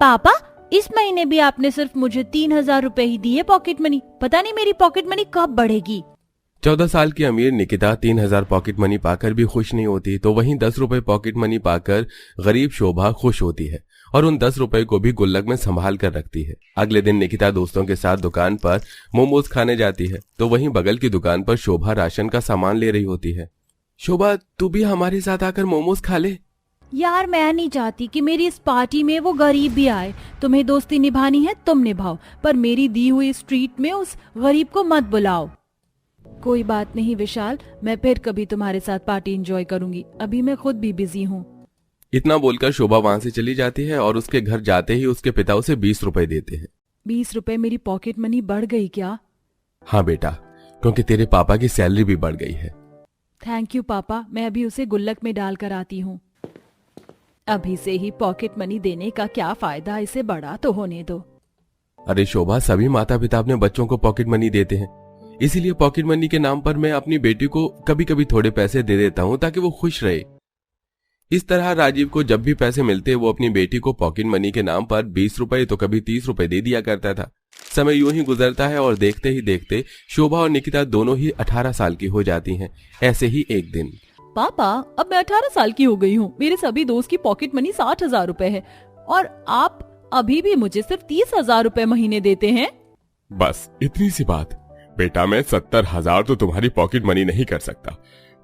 पापा, इस महीने भी आपने सिर्फ मुझे 3,000 रुपए ही दिए पॉकेट मनी। पता नहीं मेरी पॉकेट मनी कब बढ़ेगी। 14 साल की अमीर निकिता 3,000 पॉकेट मनी पाकर भी खुश नहीं होती, तो वहीं 10 रुपए पॉकेट मनी पाकर गरीब शोभा खुश होती है और उन 10 रुपए को भी गुल्लक में संभाल कर रखती है। अगले दिन निकिता दोस्तों के साथ दुकान पर मोमोज खाने जाती है, तो वहीं बगल की दुकान पर शोभा राशन का सामान ले रही होती है। शोभा, तू भी हमारे साथ आकर मोमोज खा ले। यार, मैं नहीं चाहती कि मेरी इस पार्टी में वो गरीब भी आए। तुम्हें दोस्ती निभानी है तुम निभाओ, पर मेरी दी हुई स्ट्रीट में उस गरीब को मत बुलाओ। कोई बात नहीं विशाल, मैं फिर कभी तुम्हारे साथ पार्टी एंजॉय करूंगी। अभी मैं खुद भी बिजी हूँ। इतना बोलकर शोभा वहां से चली जाती है और उसके घर जाते ही उसके पिता उसे 20 रुपए देते हैं। 20 रुपए मेरी पॉकेट मनी बढ़ गई क्या? हाँ बेटा, क्योंकि तेरे पापा की सैलरी भी बढ़ गई है। थैंक यू पापा, मैं अभी उसे गुल्लक में डाल कर आती हूँ। अभी से ही पॉकेट मनी देने का क्या फायदा, इसे बड़ा तो होने दो। अरे शोभा, सभी माता पिता अपने बच्चों को पॉकेट मनी देते हैं, इसीलिए पॉकेट मनी के नाम पर मैं अपनी बेटी को कभी कभी थोड़े पैसे दे देता हूँ ताकि वो खुश रहे। इस तरह राजीव को जब भी पैसे मिलते वो अपनी बेटी को पॉकेट मनी के नाम पर 20 रुपए तो कभी 30 रुपए दे दिया करता था। समय यूं ही गुजरता है और देखते ही देखते शोभा और निकिता दोनों ही 18 साल की हो जाती हैं। ऐसे ही एक दिन, पापा, अब मैं 18 साल की हो गई हूँ। मेरे सभी दोस्त की पॉकेट मनी 60,000 रुपए है और आप अभी भी मुझे सिर्फ 30,000 रुपए महीने देते हैं। बस इतनी सी बात बेटा, मैं 70,000 तो तुम्हारी पॉकेट मनी नहीं कर सकता,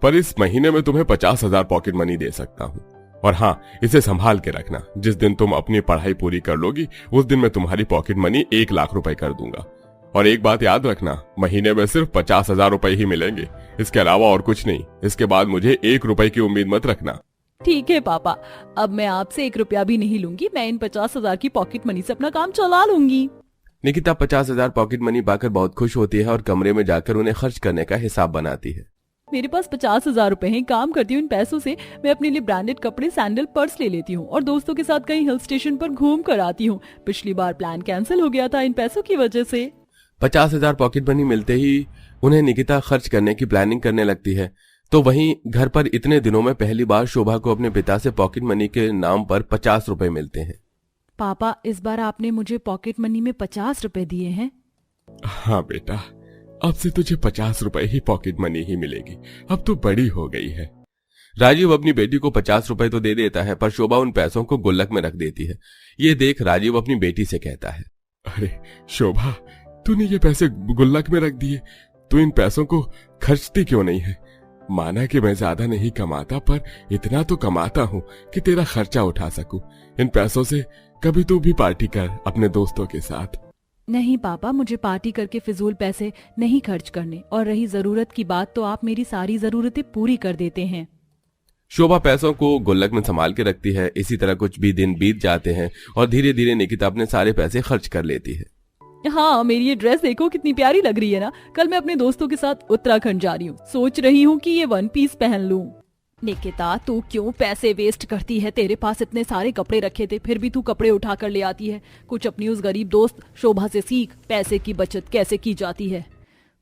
पर इस महीने में तुम्हें 50,000 पॉकेट मनी दे सकता हूँ। और हाँ, इसे संभाल के रखना। जिस दिन तुम अपनी पढ़ाई पूरी कर लोगी उस दिन मैं तुम्हारी पॉकेट मनी 1 लाख रुपए कर दूंगा। और एक बात याद रखना, महीने में सिर्फ 50,000 रुपए ही मिलेंगे, इसके अलावा और कुछ नहीं। इसके बाद मुझे 1 रुपए की उम्मीद मत रखना। ठीक है पापा, अब मैं आपसे 1 रुपया भी नहीं लूंगी। मैं इन 50,000 की पॉकेट मनी से अपना काम चला लूंगी। निकिता 50,000 पॉकेट मनी पाकर बहुत खुश होती है और कमरे में जाकर उन्हें खर्च करने का हिसाब बनाती है। मेरे पास 50,000 रुपए हैं। काम करती हूँ इन पैसों से मैं अपने लिए ब्रांडेड कपड़े, सैंडल, पर्स ले लेती हूँ और दोस्तों के साथ कहीं हिल स्टेशन पर घूम कर आती हूँ। पिछली बार प्लान कैंसिल हो गया था इन पैसों की वजह से। 50,000 पॉकेट मनी मिलते ही उन्हें निकिता खर्च करने की प्लानिंग करने लगती है। तो वहीं घर पर इतने दिनों में पहली बार शोभा को अपने पिता से पॉकेट मनी के नाम पर 50 रुपए मिलते हैं। पापा, इस बार आपने मुझे पॉकेट मनी में 50 रुपए दिए हैं। हाँ बेटा, अब से तुझे 50 रुपए ही पॉकेट मनी ही मिलेगी। अब तो बड़ी हो गई है। राजीव अपनी बेटी को 50 रुपए तो दे देता है, पर शोभा उन पैसों को गुल्लक में रख देती है। ये देख राजीव अपनी बेटी से कहता है, अरे शोभा, तूने ये पैसे गुल्लक में रख दिए, तू इन पैसों को खर्चती क्यों नहीं है? माना कि मैं ज्यादा नहीं कमाता, पर इतना तो कमाता हूँ कि तेरा खर्चा उठा सकूं। इन पैसों से कभी तू भी पार्टी कर अपने दोस्तों के साथ। नहीं पापा, मुझे पार्टी करके फिजूल पैसे नहीं खर्च करने। और रही जरूरत की बात, तो आप मेरी सारी जरूरतें पूरी कर देते हैं। शोभा पैसों को गुल्लक में संभाल के रखती है। इसी तरह कुछ भी दिन बीत जाते हैं और धीरे धीरे निकिता अपने सारे पैसे खर्च कर लेती है। हाँ, मेरी ये ड्रेस देखो कितनी प्यारी लग रही है ना। कल मैं अपने दोस्तों के साथ उत्तराखंड जा रही हूँ। सोच रही हूँ कि ये 1 पीस पहन लूं। निकिता, तू क्यों पैसे वेस्ट करती है? तेरे पास इतने सारे कपड़े रखे थे, फिर भी तू कपड़े उठा कर ले आती है। कुछ अपनी उस गरीब दोस्त शोभा से सीख, पैसे की बचत कैसे की जाती है।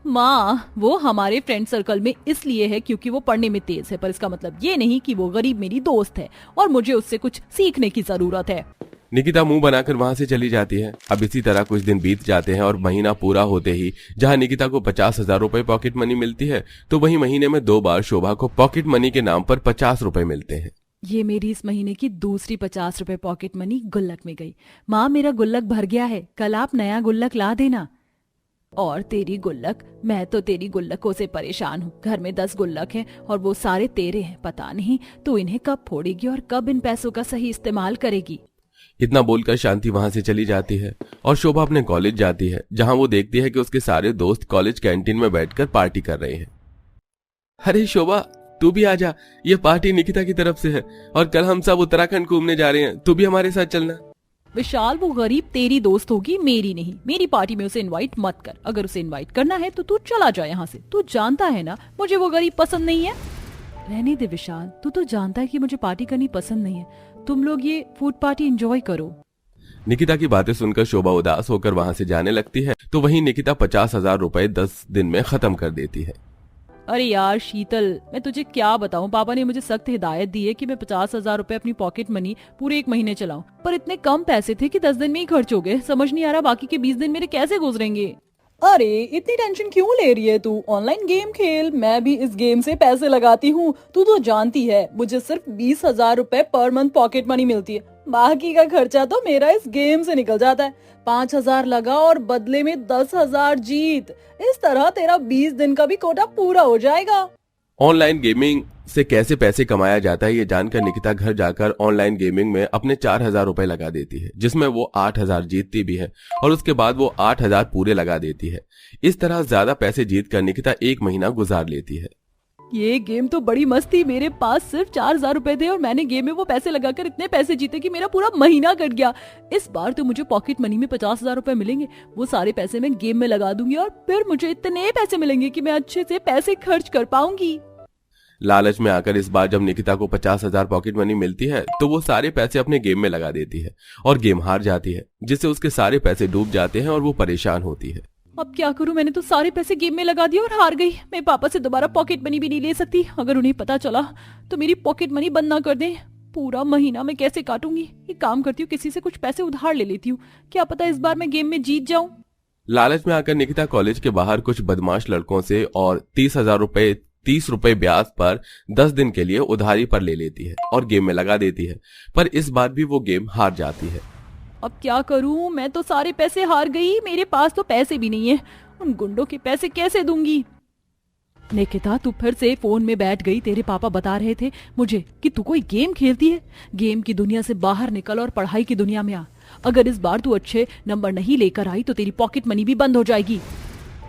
माँ, वो हमारे फ्रेंड सर्कल में इसलिए है क्योंकि वो पढ़ने में तेज है, पर इसका मतलब ये नहीं कि वो गरीब मेरी दोस्त है और मुझे उससे कुछ सीखने की जरूरत है। निकिता मुंह बनाकर वहां से चली जाती है। अब इसी तरह कुछ दिन बीत जाते हैं और महीना पूरा होते ही जहां निकिता को 50,000 रुपए पॉकेट मनी मिलती है, तो वहीं महीने में 2 बार शोभा को पॉकेट मनी के नाम पर 50 रुपए मिलते हैं। ये मेरी इस महीने की दूसरी 50 रुपए पॉकेट मनी गुल्लक में गई। माँ, मेरा गुल्लक भर गया है, कल आप नया गुल्लक ला देना। और तेरी गुल्लक, मैं तो तेरी गुल्लकों से परेशान हूँ। घर में 10 गुल्लक हैं और वो सारे तेरे हैं। पता नहीं तू इन्हें कब फोड़ेगी और कब इन पैसों का सही इस्तेमाल करेगी। इतना बोलकर शांति वहां से चली जाती है और शोभा अपने कॉलेज जाती है, जहां वो देखती है कि उसके सारे दोस्त कॉलेज कैंटीन में बैठकर पार्टी कर रहे हैं। अरे शोभा, तू भी आजा, ये पार्टी निकिता की तरफ से है और कल हम सब उत्तराखंड घूमने जा रहे हैं, तू भी हमारे साथ चलना। विशाल, वो गरीब तेरी दोस्त होगी, मेरी नहीं। मेरी पार्टी में उसे इनवाइट मत कर। अगर उसे इनवाइट करना है तो तू चला जा यहाँ से। तू जानता है ना मुझे वो गरीब पसंद नहीं है। रहने दे विशाल, तू तो जानता है कि मुझे पार्टी करनी पसंद नहीं है। तुम लोग ये फूड पार्टी एंजॉय करो। निकिता की बातें सुनकर शोभा उदास होकर वहां से जाने लगती है। तो वहीं निकिता 50,000 रुपए 10 दिन में खत्म कर देती है। अरे यार शीतल, मैं तुझे क्या बताऊं, पापा ने मुझे सख्त हिदायत दी है कि मैं 50,000 रुपए अपनी पॉकेट मनी पूरे 1 महीने चलाऊं, पर इतने कम पैसे थे कि 10 दिन में ही खर्च हो गए। समझ नहीं आ रहा बाकी के 20 दिन मेरे कैसे गुजरेंगे। अरे इतनी टेंशन क्यों ले रही है तू, ऑनलाइन गेम खेल, मैं भी इस गेम से पैसे लगाती हूँ। तू तो जानती है मुझे सिर्फ 20,000 रुपए पर मंथ पॉकेट मनी मिलती है, बाकी का खर्चा तो मेरा इस गेम से निकल जाता है। 5,000 लगा और बदले में 10,000 जीत, इस तरह तेरा 20 दिन का भी कोटा पूरा हो जाएगा। ऑनलाइन गेमिंग से कैसे पैसे कमाया जाता है ये जानकर निकिता घर जाकर ऑनलाइन गेमिंग में अपने 4,000 रुपए लगा देती है, जिसमें वो 8,000 जीतती भी है और उसके बाद वो 8,000 पूरे लगा देती है। इस तरह ज्यादा पैसे जीत कर निकिता 1 महीना गुजार लेती है। ये गेम तो बड़ी मस्त थी, मेरे पास सिर्फ 4,000 रुपए थे और मैंने गेम में वो पैसे लगाकर इतने पैसे जीते कि मेरा पूरा महीना कट गया। इस बार तो मुझे पॉकेट मनी में 50,000 रुपए मिलेंगे, वो सारे पैसे मैं गेम में लगा दूंगी और फिर मुझे इतने पैसे मिलेंगे कि मैं अच्छे से पैसे खर्च कर पाऊंगी। लालच में आकर इस बार जब निकिता को 50,000 पॉकेट मनी मिलती है तो वो सारे पैसे अपने गेम में लगा देती है और गेम हार जाती है, जिससे उसके सारे पैसे डूब जाते हैं और वो परेशान होती है। अब क्या करूं, मैंने तो सारे पैसे गेम में लगा दिए और हार गई। मैं पापा से दोबारा पॉकेट मनी भी नहीं ले सकती, अगर उन्हें पता चला तो मेरी पॉकेट मनी बंद ना कर दें। पूरा महीना मैं कैसे काटूंगी। एक काम करती हूँ, किसी से कुछ पैसे उधार ले लेती हूँ, क्या पता इस बार मैं गेम में जीत जाऊं। लालच में आकर निकिता कॉलेज के बाहर कुछ बदमाश लड़कों से और 30 रुपए ब्याज पर 10 दिन के लिए उधारी पर ले लेती है और गेम में लगा देती है, पर इस बार भी वो गेम हार जाती है। अब क्या करूं, मैं तो सारे पैसे हार गई, मेरे पास तो पैसे भी नहीं है, उन गुंडों के पैसे कैसे दूंगी। निकिता तू फिर से फोन में बैठ गई, तेरे पापा बता रहे थे मुझे कि तू कोई गेम खेलती है। गेम की दुनिया से बाहर निकल और पढ़ाई की दुनिया में आ। अगर इस बार तू अच्छे नंबर नहीं लेकर आई तो तेरी पॉकेट मनी भी बंद हो जाएगी।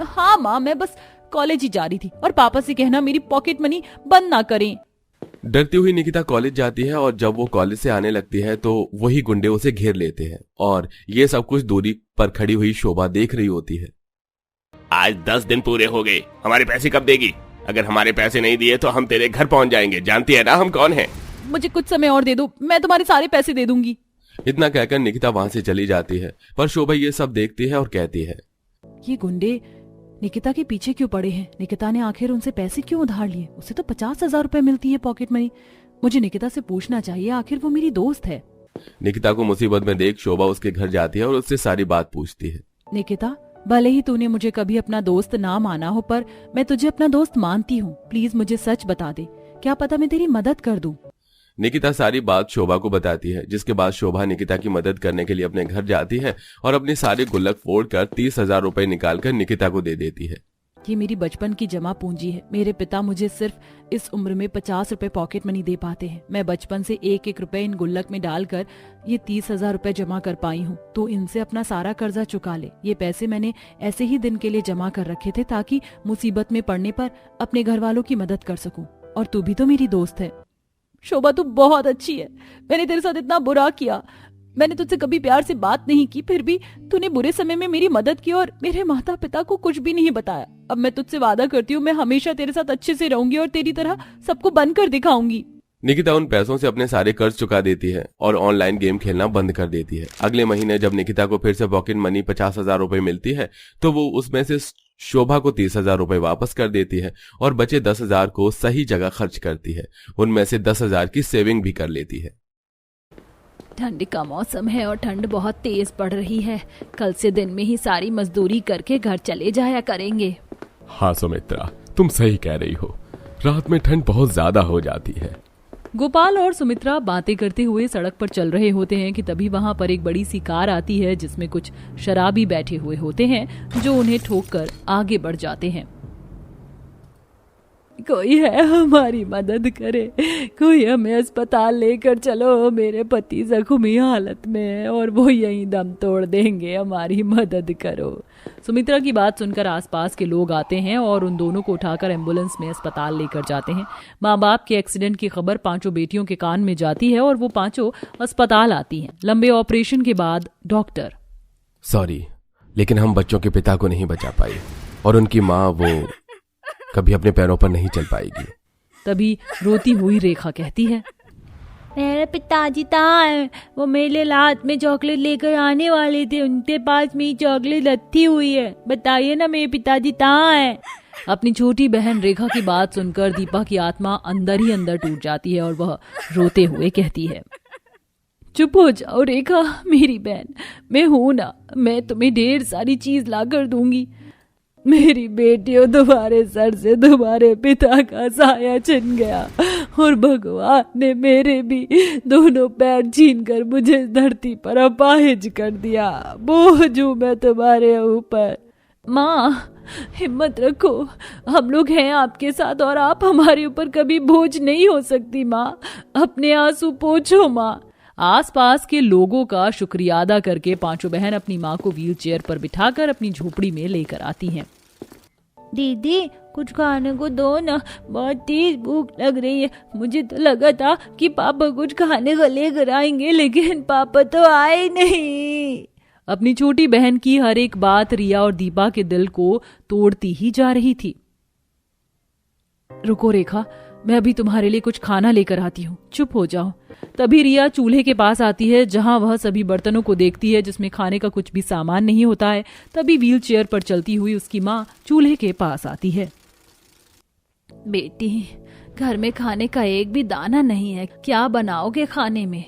हाँ माँ, मैं बस कॉलेज ही जा रही थी और पापा से कहना मेरी पॉकेट मनी बंद ना करें। डरती हुई निकिता कॉलेज जाती है और जब वो कॉलेज से आने लगती है तो वही गुंडे उसे घेर लेते हैं और ये सब कुछ दूरी पर खड़ी हुई शोभा देख रही होती है। आज 10 दिन पूरे हो गए, हमारे पैसे कब देगी? अगर हमारे पैसे नहीं दिए तो हम तेरे घर पहुंच जाएंगे, जानती है ना हम कौन हैं? मुझे कुछ समय और दे दो, मैं तुम्हारे सारे पैसे दे दूंगी। इतना कहकर निकिता वहां से चली जाती है, पर शोभा ये सब देखती है और कहती है, ये गुंडे निकिता के पीछे क्यों पड़े हैं? निकिता ने आखिर उनसे पैसे क्यों उधार लिए? उसे तो 50,000 रुपए मिलती है पॉकेट मनी। मुझे निकिता से पूछना चाहिए, आखिर वो मेरी दोस्त है। निकिता को मुसीबत में देख शोभा उसके घर जाती है और उससे सारी बात पूछती है। निकिता, भले ही तूने मुझे कभी अपना दोस्त ना माना हो, पर मैं तुझे अपना दोस्त मानती हूँ। प्लीज मुझे सच बता दे, क्या पता मैं तेरी मदद कर दूं। निकिता सारी बात शोभा को बताती है, जिसके बाद शोभा निकिता की मदद करने के लिए अपने घर जाती है और अपने सारे गुल्लक फोड़कर 30,000 रुपए निकालकर निकिता को दे देती है। ये मेरी बचपन की जमा पूंजी है। मेरे पिता मुझे सिर्फ इस उम्र में 50 रुपए पॉकेट मनी दे पाते हैं। मैं बचपन से 1-1 रुपए इन गुल्लक में डालकर ये 30,000 रुपए जमा कर पाई हूँ, तो इनसे अपना सारा कर्जा चुका ले। ये पैसे मैंने ऐसे ही दिन के लिए जमा कर रखे थे ताकि मुसीबत में पड़ने पर अपने घर वालों की मदद कर सकूं। और तू भी तो मेरी दोस्त है। शोभा तू बहुत अच्छी है, मैंने तेरे साथ इतना बुरा किया, मैंने तुझसे कभी प्यार से बात नहीं की, फिर भी तूने बुरे समय में मेरी मदद की और मेरे माता पिता को कुछ भी नहीं बताया। अब मैं तुझसे वादा करती हूँ, मैं हमेशा तेरे साथ अच्छे से रहूंगी और तेरी तरह सबको बनकर दिखाऊंगी। निकिता उन पैसों से अपने सारे कर्ज चुका देती है और ऑनलाइन गेम खेलना बंद कर देती है। अगले महीने जब निकिता को फिर से पॉकेट मनी 50,000 रुपए मिलती है तो वो उसमें से शोभा को 30,000 रुपए वापस कर देती है और बचे 10,000 को सही जगह खर्च करती है। उनमें से 10,000 की सेविंग भी कर लेती है। ठंड का मौसम है और ठंड बहुत तेज पड़ रही है। कल से दिन में ही सारी मजदूरी करके घर चले जाया करेंगे। हाँ सुमित्रा, तुम सही कह रही हो, रात में ठंड बहुत ज्यादा हो जाती है। गोपाल और सुमित्रा बातें करते हुए सड़क पर चल रहे होते हैं कि तभी वहां पर एक बड़ी सी कार आती है जिसमें कुछ शराबी बैठे हुए होते हैं जो उन्हें ठोककर आगे बढ़ जाते हैं। कोई है हमारी मदद करे, कोई हमें अस्पताल लेकर चलो, मेरे पति जख्मी हालत में है और वो यहीं दम तोड़ देंगे, हमारी मदद करो। सुमित्रा की बात सुनकर आसपास के लोग आते हैं और उन दोनों को उठाकर एम्बुलेंस में अस्पताल लेकर जाते हैं। माँ बाप के एक्सीडेंट की खबर 5 बेटियों के कान में जाती है और वो 5 अस्पताल आती हैं। लंबे ऑपरेशन के बाद डॉक्टर, सॉरी, लेकिन हम बच्चों के पिता को नहीं बचा पाए और उनकी माँ वो कभी अपने पैरों पर नहीं चल पाएगी। तभी रोती हुई रेखा कहती है, मेरे पिताजी कहाँ हैं? वो मेरे रात में चॉकलेट लेकर आने वाले थे, उनके पास मेरी चॉकलेट रखी हुई है, बताइए ना मेरे पिताजी कहाँ हैं? अपनी छोटी बहन रेखा की बात सुनकर दीपा की आत्मा अंदर ही अंदर टूट जाती है और वह रोते हुए कहती है, चुप हो जाओ रेखा, मेरी बहन, मैं हूं ना, मैं तुम्हें ढेर सारी चीज ला कर दूंगी। मेरी बेटियों, तुम्हारे सर से तुम्हारे पिता का साया छिन गया और भगवान ने मेरे भी दोनों पैर छीन कर मुझे धरती पर अपाहिज कर दिया। बोझ हूं मैं तुम्हारे ऊपर। माँ, हिम्मत रखो, हम लोग हैं आपके साथ और आप हमारे ऊपर कभी बोझ नहीं हो सकती। माँ, अपने आंसू पोंछो। माँ। आसपास के लोगों का शुक्रिया अदा करके पांचों बहन अपनी माँ को व्हील चेयर पर बिठाकर अपनी झोपड़ी में लेकर आती हैं। दीदी, कुछ खाने को दो ना, बहुत तेज भूख लग रही है। मुझे तो लगा था कि पापा कुछ खाने को लेकर आएंगे, लेकिन पापा तो आए नहीं। अपनी छोटी बहन की हर एक बात रिया और दीपा के दिल को तोड़ती ही जा रही थी। रुको रेखा, मैं अभी तुम्हारे लिए कुछ खाना लेकर आती हूँ, चुप हो जाओ। तभी रिया चूल्हे के पास आती है जहां वह सभी बर्तनों को देखती है जिसमें खाने का कुछ भी सामान नहीं होता है। तभी व्हील चेयर पर चलती हुई उसकी माँ चूल्हे के पास आती है। बेटी, घर में खाने का एक भी दाना नहीं है, क्या बनाओगे खाने में?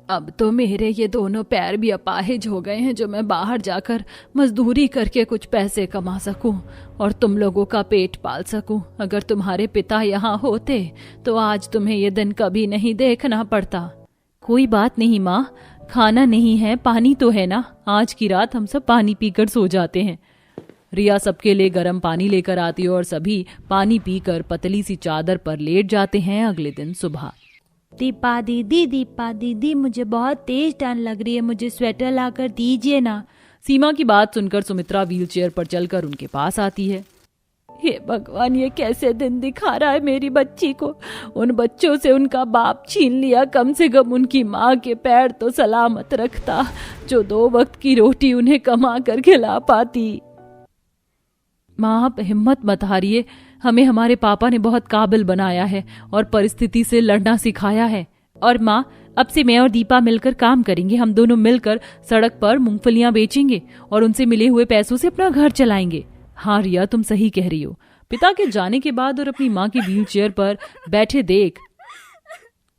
अब तो मेरे ये दोनों पैर भी अपाहिज हो गए हैं जो मैं बाहर जाकर मजदूरी करके कुछ पैसे कमा सकूं और तुम लोगों का पेट पाल सकूं। अगर तुम्हारे पिता यहाँ होते तो आज तुम्हें ये दिन कभी नहीं देखना पड़ता। कोई बात नहीं माँ, खाना नहीं है, पानी तो है ना, आज की रात हम सब पानी पीकर सो जाते हैं। रिया सबके लिए गर्म पानी लेकर आती है और सभी पानी पीकर पतली सी चादर पर लेट जाते हैं। अगले दिन सुबह, दीपा दीदी, मुझे बहुत तेज ठंड लग रही है, मुझे स्वेटर लाकर दीजिए ना। सीमा की बात सुनकर सुमित्रा व्हील चेयर पर चलकर उनके पास आती है। हे भगवान, ये कैसे दिन दिखा रहा है मेरी बच्ची को। उन बच्चों से उनका बाप छीन लिया, कम से कम उनकी माँ के पैर तो सलामत रखता, जो 2 वक्त की रोटी उन्हें कमा कर खिला पाती। माँ, आप हिम्मत मत हारिए, हमें हमारे पापा ने बहुत काबिल बनाया है और परिस्थिति से लड़ना सिखाया है। और माँ, अब से मैं और दीपा मिलकर काम करेंगे, हम दोनों मिलकर सड़क पर मूंगफलियां बेचेंगे और उनसे मिले हुए पैसों से अपना घर चलाएंगे। हाँ रिया, तुम सही कह रही हो। पिता के जाने के बाद और अपनी माँ की व्हील चेयर पर बैठे देख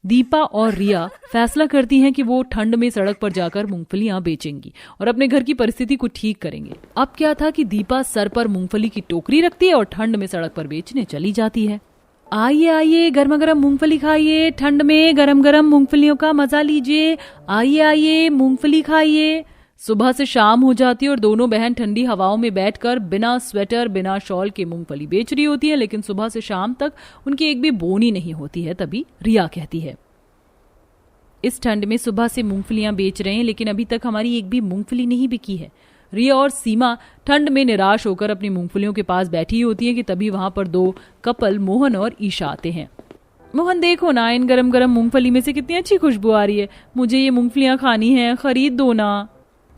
दीपा और रिया फैसला करती हैं कि वो ठंड में सड़क पर जाकर मूंगफलियां बेचेंगी और अपने घर की परिस्थिति को ठीक करेंगे। अब क्या था कि दीपा सर पर मूंगफली की टोकरी रखती है और ठंड में सड़क पर बेचने चली जाती है। आइए आइए, गर्मा गर्म मूंगफली खाइए, ठंड में गरम गरम मूंगफलियों का मजा लीजिए। आइए आइए, मूंगफली खाइए। सुबह से शाम हो जाती है और दोनों बहन ठंडी हवाओं में बैठकर बिना स्वेटर बिना शॉल के मूंगफली बेच रही होती है, लेकिन सुबह से शाम तक उनकी एक भी बोनी नहीं होती है। तभी रिया कहती है, इस ठंड में सुबह से मूंगफलियां बेच रहे हैं लेकिन अभी तक हमारी एक भी मूंगफली नहीं बिकी है। रिया और सीमा ठंड में निराश होकर अपनी मूंगफलियों के पास बैठी होती है कि तभी वहां पर 2 कपल मोहन और ईशा आते हैं। मोहन, देखो ना, इन गरम गरम मूंगफली में से कितनी अच्छी खुशबू आ रही है, मुझे ये मूंगफलियां खानी है, खरीद दो ना।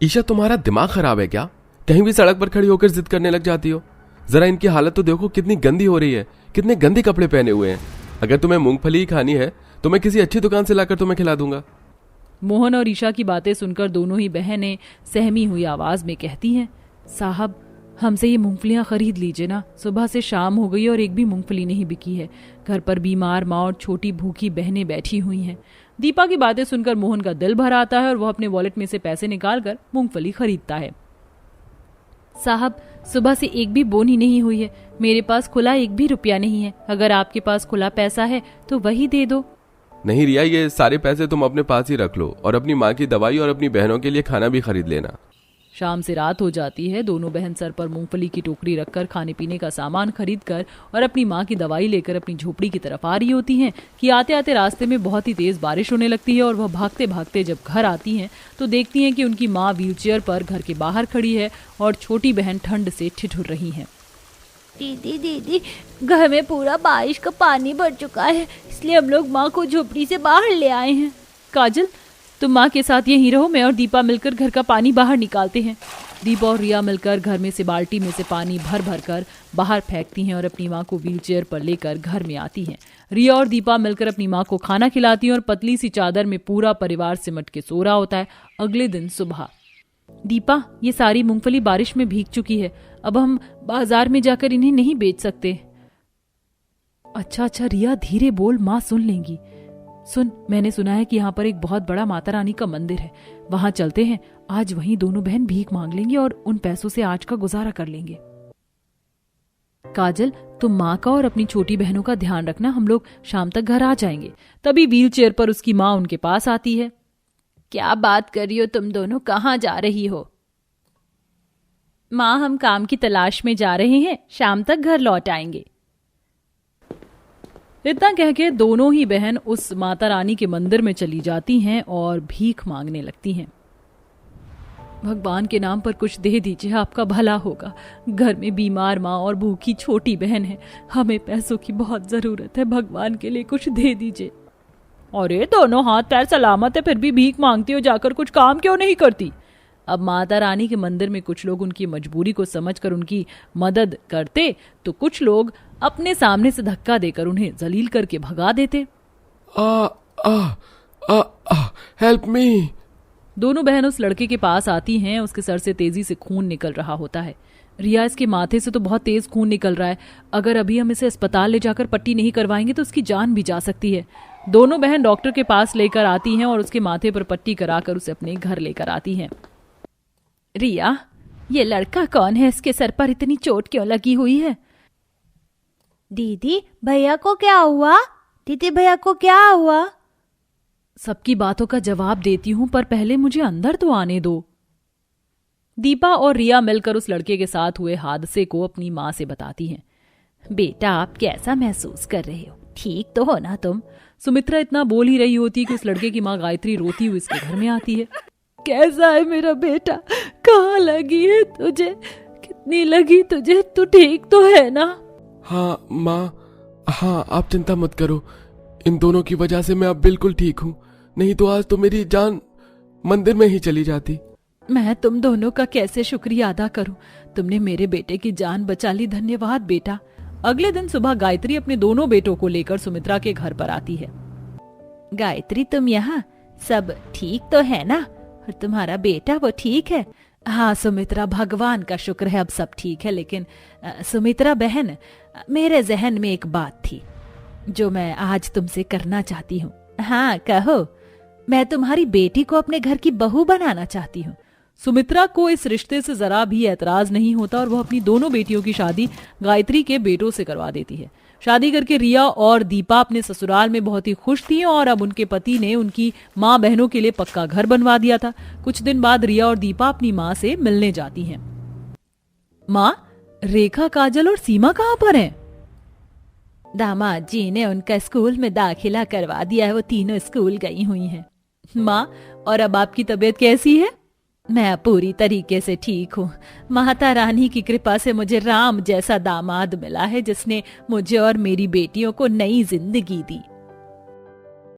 ईशा, तुम्हारा दिमाग खराब है क्या? कहीं भी सड़क पर खड़ी होकर जिद करने लग जाती हो। जरा इनकी हालत तो देखो, कितनी गंदी हो रही है, कितने गंदे कपड़े पहने हुए हैं। अगर तुम्हें मूंगफली खानी है तो मैं किसी अच्छी दुकान से लाकर तुम्हें खिला दूंगा। मोहन और ईशा की बातें सुनकर दोनों ही बहनें सहमी हुई आवाज में कहती हैं, साहब, हमसे ये मूंगफलियां खरीद लीजिए ना, सुबह से शाम हो गई और एक भी मूंगफली नहीं बिकी है। घर पर बीमार माँ और छोटी भूखी बहनें बैठी हुई हैं। दीपा की बातें सुनकर मोहन का दिल भर आता है और वह अपने वॉलेट में से पैसे निकालकर मूंगफली खरीदता है। साहब, सुबह से एक भी बोनी नहीं हुई है, मेरे पास खुला एक भी रुपया नहीं है, अगर आपके पास खुला पैसा है तो वही दे दो। नहीं रिया, ये सारे पैसे तुम अपने पास ही रख लो और अपनी माँ की दवाई और अपनी बहनों के लिए खाना भी खरीद लेना। शाम से रात हो जाती है। दोनों बहन सर पर मूंगफली की टोकरी रखकर खाने पीने का सामान खरीद कर और अपनी माँ की दवाई लेकर अपनी झोपड़ी की तरफ आ रही होती हैं कि आते आते रास्ते में बहुत ही तेज बारिश होने लगती है और वह भागते भागते जब घर आती हैं तो देखती हैं कि उनकी माँ व्हीलचेयर पर घर के बाहर खड़ी है और छोटी बहन ठंड से ठिठुर रही हैं। दीदी, घर में पूरा बारिश का पानी भर चुका है, इसलिए हम लोग माँ को झोपड़ी से बाहर ले आए हैं। काजल, तुम माँ के साथ यहीं रहो, मैं और दीपा मिलकर घर का पानी बाहर निकालते हैं। दीपा और रिया मिलकर घर में से बाल्टी में से पानी भर भर कर बाहर फेंकती हैं और अपनी माँ को व्हीलचेयर पर लेकर घर में आती हैं। रिया और दीपा मिलकर अपनी माँ को खाना खिलाती हैं और पतली सी चादर में पूरा परिवार सिमट के सो रहा होता है। अगले दिन सुबह, दीपा, ये सारी मूंगफली बारिश में भीग चुकी है, अब हम बाजार में जाकर इन्हें नहीं बेच सकते। अच्छा रिया, धीरे बोल, माँ सुन लेंगी। सुन, मैंने सुना है कि यहाँ पर एक बहुत बड़ा माता रानी का मंदिर है, वहां चलते हैं। आज वहीं दोनों बहन भीख मांग लेंगे और उन पैसों से आज का गुजारा कर लेंगे। काजल, तुम माँ का और अपनी छोटी बहनों का ध्यान रखना, हम लोग शाम तक घर आ जाएंगे। तभी व्हीलचेयर पर उसकी माँ उनके पास आती है। क्या बात कर रही हो तुम दोनों, कहाँ जा रही हो? माँ, हम काम की तलाश में जा रहे हैं, शाम तक घर लौट आएंगे। इतना कह के दोनों ही बहन उस माता रानी के मंदिर में चली जाती हैं और भीख मांगने लगती हैं। भगवान के नाम पर कुछ दे दीजिए, आपका भला होगा। घर में बीमार माँ और भूखी छोटी बहन है, हमें पैसों की बहुत जरूरत है, भगवान के लिए कुछ दे दीजिए। अरे दोनों हाथ पैर सलामत है, फिर भी भीख मांगती हो, जाकर कुछ काम क्यों नहीं करती? अब माता रानी के मंदिर में कुछ लोग उनकी मजबूरी को समझकर उनकी मदद करते, तो कुछ लोग अपने सामने से धक्का देकर उन्हें जलील करके भगा देते। Help me. दोनों बहन उस लड़के के पास आती हैं, उसके सर से तेजी से खून निकल रहा होता है। रिया, इसके माथे से तो बहुत तेज खून निकल रहा है, अगर अभी हम इसे अस्पताल ले जाकर पट्टी नहीं करवाएंगे तो उसकी जान भी जा सकती है। दोनों बहन डॉक्टर के पास लेकर आती हैं और उसके माथे पर पट्टी कराकर उसे अपने घर लेकर आती हैं। रिया, ये लड़का कौन है? इसके सर पर इतनी चोट क्यों लगी हुई है? दीदी, भैया को क्या हुआ? दीदी, भैया को क्या हुआ? सबकी बातों का जवाब देती हूँ, पर पहले मुझे अंदर तो आने दो। दीपा और रिया मिलकर उस लड़के के साथ हुए हादसे को अपनी माँ से बताती हैं। बेटा, आप कैसा महसूस कर रहे हो? ठीक तो हो ना तुम? सुमित्रा इतना बोल ही रही होती कि उस लड़के की माँ गायत्री रोती हुई इसके घर में आती है। कैसा है मेरा बेटा? कहाँ लगी है तुझे? कितनी लगी तुझे? तू ठीक तो है ना? हाँ माँ, हाँ, आप चिंता मत करो, इन दोनों की वजह से मैं अब बिल्कुल ठीक हूँ, नहीं तो आज तो मेरी जान मंदिर में ही चली जाती। मैं तुम दोनों का कैसे शुक्रिया अदा करूं, तुमने मेरे बेटे की जान बचा ली, धन्यवाद बेटा। अगले दिन सुबह गायत्री अपने दोनों बेटों को लेकर सुमित्रा के घर पर आती है। गायत्री, तुम यहाँ, सब ठीक तो है ना? और तुम्हारा बेटा वो ठीक है? हाँ सुमित्रा, भगवान का शुक्र है, अब सब ठीक है। लेकिन सुमित्रा बहन, मेरे जहन में एक बात थी जो मैं आज तुमसे करना चाहती हूँ। हाँ कहो। मैं तुम्हारी बेटी को अपने घर की बहू बनाना चाहती हूँ। सुमित्रा को इस रिश्ते से जरा भी ऐतराज नहीं होता और वह अपनी दोनों बेटियों की शादी गायत्री के बेटों से करवा देती है। शादी करके रिया और दीपा अपने ससुराल में बहुत ही खुश थी और अब उनके पति ने उनकी माँ बहनों के लिए पक्का घर बनवा दिया था। कुछ दिन बाद रिया और दीपा अपनी माँ से मिलने जाती हैं। माँ, रेखा, काजल और सीमा कहाँ पर हैं? दामाद जी ने उनका स्कूल में दाखिला करवा दिया है, वो तीनों स्कूल गई हुई हैं। माँ, और अब आपकी तबीयत कैसी है? मैं पूरी तरीके से ठीक हूँ। माता रानी की कृपा से मुझे राम जैसा दामाद मिला है जिसने मुझे और मेरी बेटियों को नई जिंदगी दी।